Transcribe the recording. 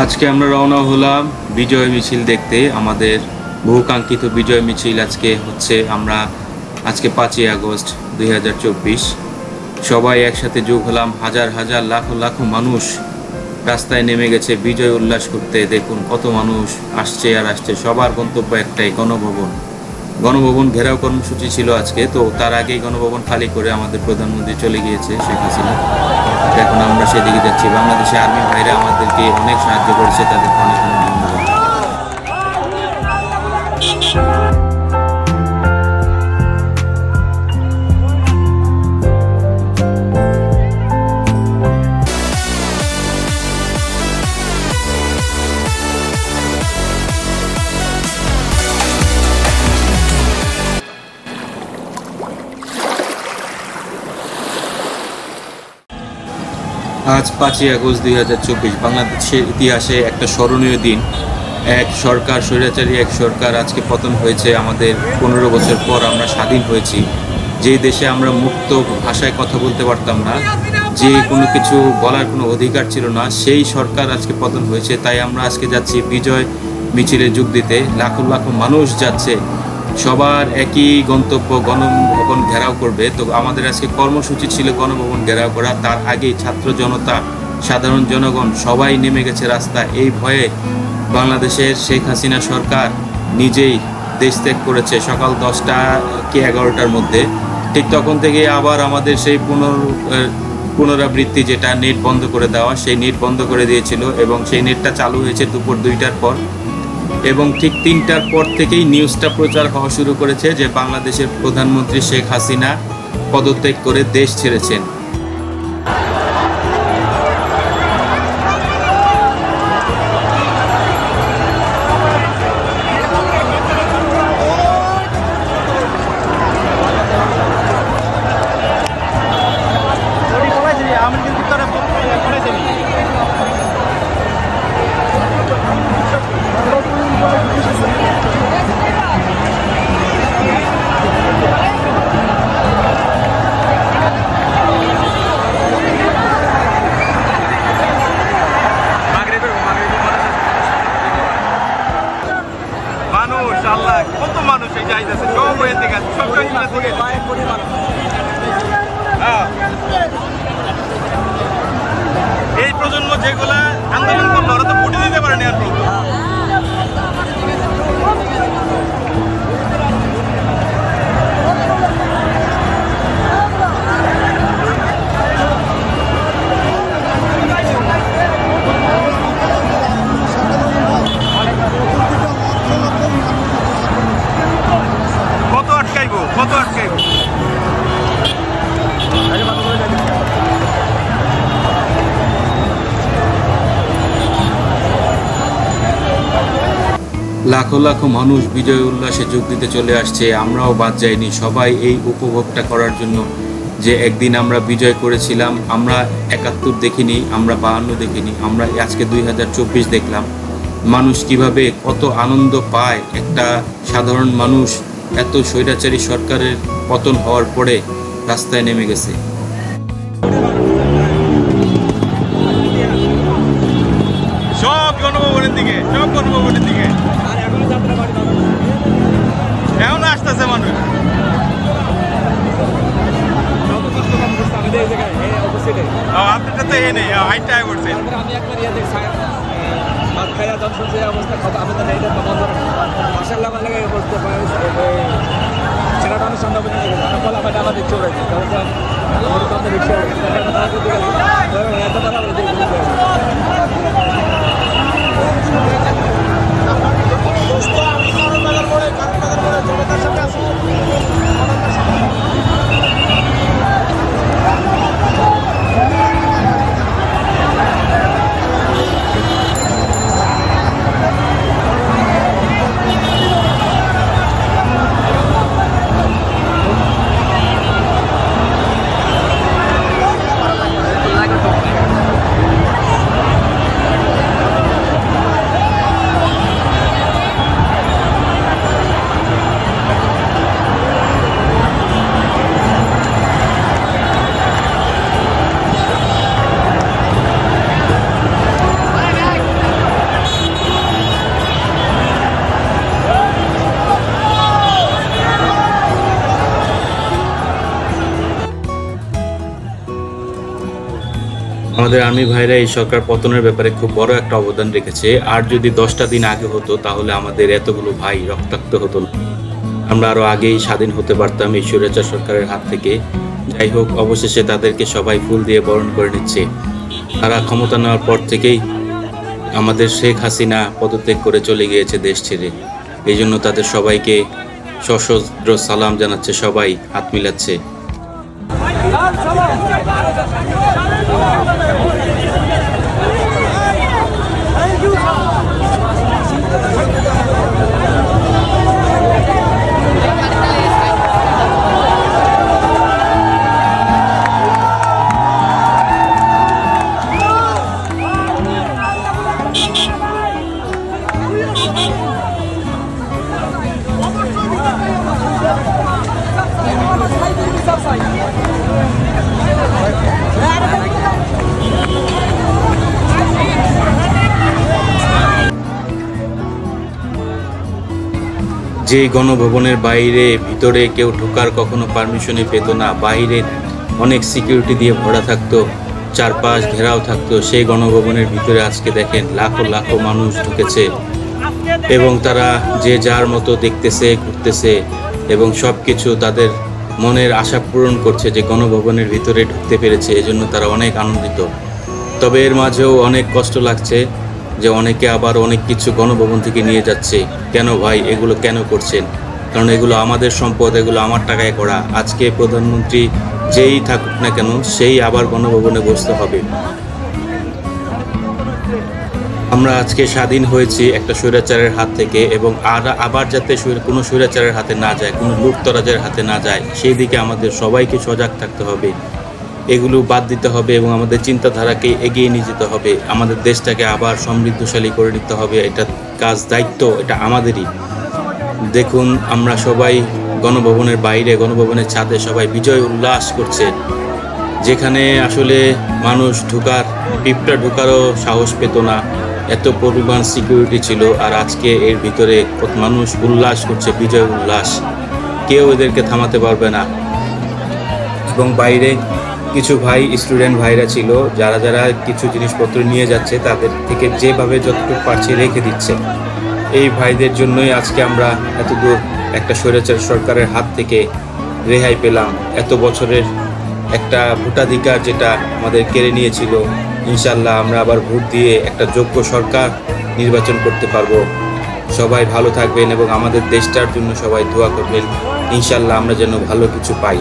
আজকে আমরা রওনা হলাম বিজয় মিছিল দেখতে। আমাদের বহুকাঙ্ক্ষিত বিজয় মিছিল আজকে হচ্ছে। আমরা আজকে 5ই আগস্ট 2024 সবাই একসাথে যোগ হলাম। হাজার হাজার লাখো লাখো মানুষ রাস্তায় নেমে গেছে বিজয় উল্লাস করতে। দেখুন কত মানুষ আসছে আর আসছে। সবার গন্তব্য একটাই, গণভবন। গণভবন ঘেরাও কর্মসূচি ছিল আজকে, তো তার আগেই গণভবন খালি করে আমাদের প্রধানমন্ত্রী চলে গিয়েছে শেখ হাসিনা। এখন আমরা সেদিকে যাচ্ছি। বাংলাদেশে আর্মি ভাইরা আমাদেরকে অনেক সাহায্য করেছে, তাদেরকে অনেক অনেক ধন্যবাদ। আজ 5ই আগস্ট 2024 বাংলাদেশের ইতিহাসে একটা স্মরণীয় দিন। এক সরকার, স্বৈরাচারী এক সরকার আজকে পতন হয়েছে। আমাদের 15 বছর পর আমরা স্বাধীন হয়েছি। যে দেশে আমরা মুক্ত ভাষায় কথা বলতে পারতাম না, যে কোনো কিছু বলার কোনো অধিকার ছিল না, সেই সরকার আজকে পতন হয়েছে। তাই আমরা আজকে যাচ্ছি বিজয় মিছিলে যোগ দিতে। লাখো লাখো মানুষ যাচ্ছে, সবার একই গন্তব্য, গণভবন ঘেরাও করবে। তো আমাদের আজকে কর্মসূচি ছিল গণভবন ঘেরাও করা। তার আগেই ছাত্র জনতা, সাধারণ জনগণ সবাই নেমে গেছে রাস্তায়। এই ভয়ে বাংলাদেশের শেখ হাসিনা সরকার নিজেই দেশ ত্যাগ করেছে সকাল 10টা কি 11টার মধ্যে। ঠিক তখন থেকে আবার আমাদের সেই পুনরাবৃত্তি, যেটা নেট বন্ধ করে দেওয়া, সেই নেট বন্ধ করে দিয়েছিল এবং সেই নেটটা চালু হয়েছে দুপুর 2টার পর। এবং ঠিক 3টার পর থেকেই নিউজটা প্রচার হওয়া শুরু করেছে যে বাংলাদেশের প্রধানমন্ত্রী শেখ হাসিনা পদত্যাগ করে দেশ ছেড়েছেন। কত মানুষ এই যাইতেছে, সব হয়ে থেকে সব এই প্রজন্ম যেগুলা আন্দোলন করলো ওরা তো ভোটে দিতে পারেনি আর কত আটকাইব। লাখো লাখো মানুষ বিজয় উল্লাসে যোগ দিতে চলে আসছে। আমরাও বাদ যাইনি, সবাই এই উপভোগটা করার জন্য যে একদিন আমরা বিজয় করেছিলাম। আমরা 71 দেখিনি, আমরা 52 দেখিনি, আমরা আজকে 2024 দেখলাম। মানুষ কিভাবে কত আনন্দ পায়। একটা সাধারণ মানুষ এত স্বৈরাচারী সরকারের পতন হওয়ার পরে রাস্তায় নেমে গেছে। সব গণভবনের দিকে, সব গণভবনের দিকে এখন আসতেছে মানুষ। আপনারটা তো এ নেই, হাইটটা করছে। খাইয়া দর্শন যে অবস্থা কথা আমি তো এইটা তো বন্ধ মাসাল্লাহ ভালো লাগে বলতে পারি। ছেলেটা অনেক সম্ভব বলা পাটা আমাদের চলে যায় রিক্সা এত কথা আমাদের আর্মি ভাইরা এই সরকার পতনের ব্যাপারে খুব বড় একটা অবদান রেখেছে। আর যদি 10টা দিন আগে হতো তাহলে আমাদের এতগুলো ভাই রক্তাক্ত হতো না, আমরা আরো আগেই স্বাধীন হতে পারতাম এই স্বৈরাচার সরকারের হাত থেকে। যাই হোক, অবশেষে তাদেরকে সবাই ফুল দিয়ে বরণ করে নিচ্ছে। তারা ক্ষমতা নেওয়ার পর থেকেই আমাদের শেখ হাসিনা পদত্যাগ করে চলে গিয়েছে দেশ ছেড়ে। এই জন্য তাদের সবাইকে সশস্ত্র সালাম জানাচ্ছে, সবাই হাত মিলাচ্ছে। যে গণভবনের বাইরে ভিতরে কেউ ঢোকার কখনো পারমিশনই পেত না, বাইরে অনেক সিকিউরিটি দিয়ে ভরা থাকতো, চারপাশ ঘেরাও থাকতো, সেই গণভবনের ভিতরে আজকে দেখেন লাখো লাখো মানুষ ঢুকেছে এবং তারা যে যার মতো দেখতেছে, ঘুরতেছে এবং সব কিছু তাদের মনের আশা পূরণ করছে যে গণভবনের ভিতরে ঢুকতে পেরেছে। এজন্য তারা অনেক আনন্দিত। তবে এর মাঝেও অনেক কষ্ট লাগছে যে অনেকে আবার অনেক কিছু গণভবন থেকে নিয়ে যাচ্ছে। কেন ভাই এগুলো কেন করছেন? কারণ এগুলো আমাদের সম্পদ, এগুলো আমার টাকায় করা। আজকে প্রধানমন্ত্রী যেই থাকুক না কেন সেই আবার গণভবনে বসতে হবে। আমরা আজকে স্বাধীন হয়েছি একটা স্বৈরাচারের হাত থেকে এবং আবার যাতে কোনো স্বৈরাচারের হাতে না যায়, কোনো লুটতরাজের হাতে না যায়, সেই দিকে আমাদের সবাইকে সজাগ থাকতে হবে। এগুলো বাদ দিতে হবে এবং আমাদের চিন্তাধারাকে এগিয়ে নিয়ে যেতে হবে। আমাদের দেশটাকে আবার সমৃদ্ধশালী করে নিতে হবে। এটা কাজ, দায়িত্ব এটা আমাদেরই। দেখুন, আমরা সবাই গণভবনের বাইরে, গণভবনের ছাদে সবাই বিজয় উল্লাস করছে, যেখানে আসলে মানুষ পিঁপড়া ঢোকারও সাহস পেত না, এত পরিমাণ সিকিউরিটি ছিল। আর আজকে এর ভিতরে মানুষ উল্লাস করছে, বিজয় উল্লাস, কেউ এদেরকে থামাতে পারবে না। এবং বাইরে কিছু স্টুডেন্ট ভাইরা ছিল, যারা কিছু জিনিসপত্র নিয়ে যাচ্ছে তাদের থেকে যেভাবে যতটুকু পারছে রেখে দিচ্ছে। এই ভাইদের জন্যই আজকে আমরা এত দূর একটা স্বৈরাচার সরকারের হাত থেকে রেহাই পেলাম। এত বছরের একটা ভোটাধিকার যেটা আমাদের কেড়ে নিয়েছিল, ইনশাল্লাহ আমরা আবার ভোট দিয়ে একটা যোগ্য সরকার নির্বাচন করতে পারবো। সবাই ভালো থাকবেন এবং আমাদের দেশটার জন্য সবাই দোয়া করবেন। ইনশাল্লাহ আমরা যেন ভালো কিছু পাই।